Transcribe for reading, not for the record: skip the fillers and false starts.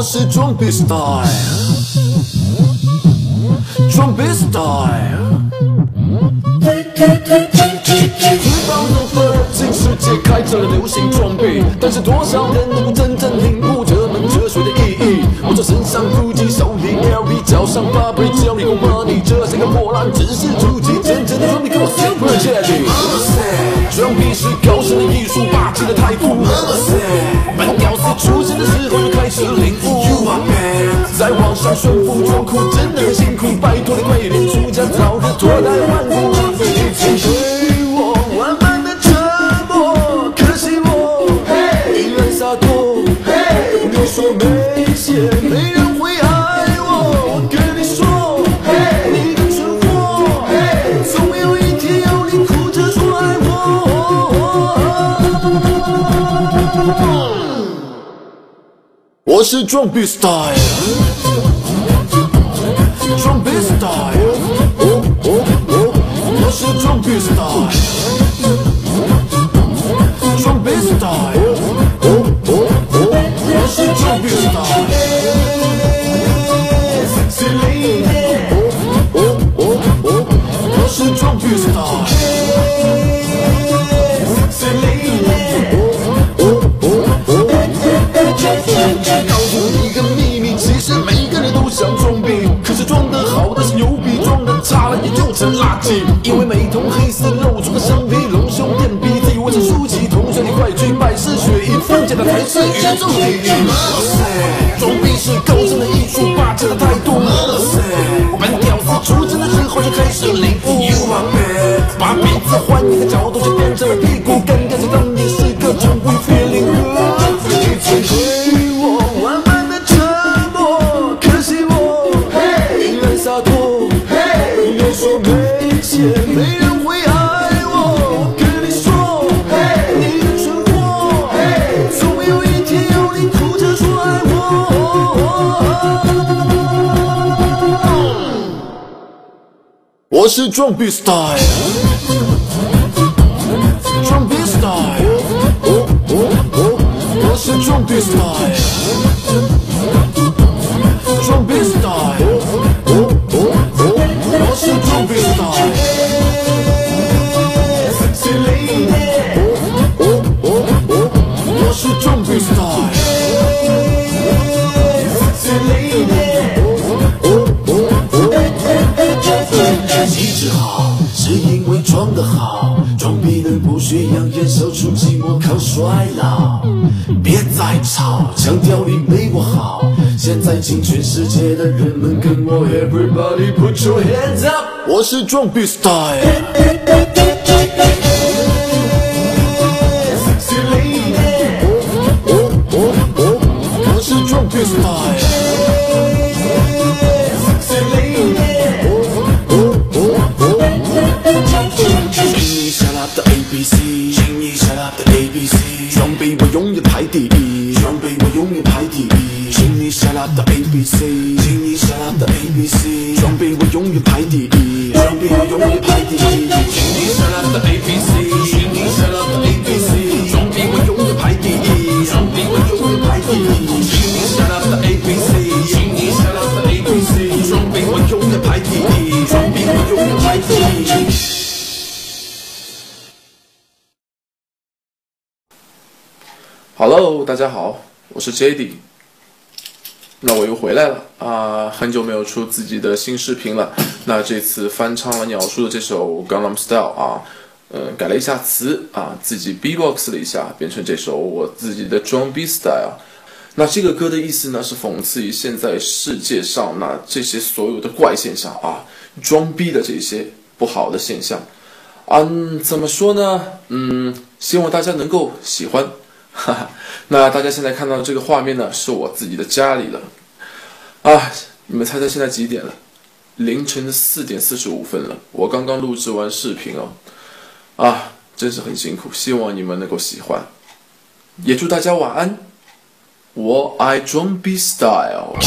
是装逼 style， 装逼 style。知道如何进世界开着流行装逼，但是多少人能够真正领悟这门哲学的意义？我这身上Gucci，手里 LV， 脚上八倍，教你够 money， 这些个破烂只是初级，真正的装逼跟我 super jazzy。装逼是高深的艺术，霸气的态度。本屌丝出生的时候就开始领悟，在网上炫富装酷真的很辛苦，拜托你快点出家，早日脱胎换骨。请对我万般的折磨，可惜我依然洒脱。你说没钱没人会爱我，我跟你说，你的蠢货，总有一天要你哭着说爱我。我是装逼 style， 装逼 style， 我是装逼 style， 装逼 style， 我是装逼 style。Sexy lady， 我是装逼 style。Sexy lady， 告诉你一个秘密，其实每个人都想装逼，可是装得好的是牛逼，装得差了也就成垃圾。因为每头黑丝露出的生皮，隆胸垫鼻，自以为是舒淇，同学你快去拜师学艺，放假的才是宇宙第一。装逼是高深的艺术，霸气的态度。本屌丝出生的时候就开始领悟，把鼻子换一个角度就变成了屁股，尴尬就当你是个装逼 feeling good。请对我万般的折磨，可惜我依然洒脱。你说没钱没人会爱我，我跟你说，你的蠢货，总有一天要你哭着说爱我。我是装逼 style， 装逼 style， 我是装逼 style， 装逼 style， 我是装逼 style。Sexy lady， 我是装逼 style。Sexy lady， 气质好是因为装得好，装逼能不学养眼，消除寂寞靠衰老。别再吵，强调你没我好。现在请全世界的人们跟我 Everybody put your hands up， 我是装逼 style。 Sexy lady， 我是装逼 style。 Sexy lady， 请你 shut up 的 ABC， 请你 shut up 的 ABC， 装逼我永远排第一，装逼我永远排第一。请你 shut up 的 ABC， 请你 shut up 的 ABC， 装逼我永远排第一，装逼我永远排第一。请你 shut up 的 ABC， 请你 shut up 的 ABC， 装逼我永远排第一，装逼我永远排第一。请你 shut up 的 ABC， 请你 shut up 的 ABC， 装逼我永远排第一，装逼我永远排第一。Hello， 大家好，我是 JD。那我又回来了啊，很久没有出自己的新视频了。那这次翻唱了鸟叔的这首《Gangnam Style》啊，改了一下词啊，自己 B-box 了一下，变成这首我自己的装逼 style。那这个歌的意思呢，是讽刺于现在世界上那这些所有的怪现象啊，装逼的这些不好的现象。怎么说呢？希望大家能够喜欢。哈哈，那大家现在看到的这个画面呢，是我自己的家里了。你们猜猜现在几点了？凌晨的4点45分了。我刚刚录制完视频哦。真是很辛苦，希望你们能够喜欢，也祝大家晚安。我爱装逼 style。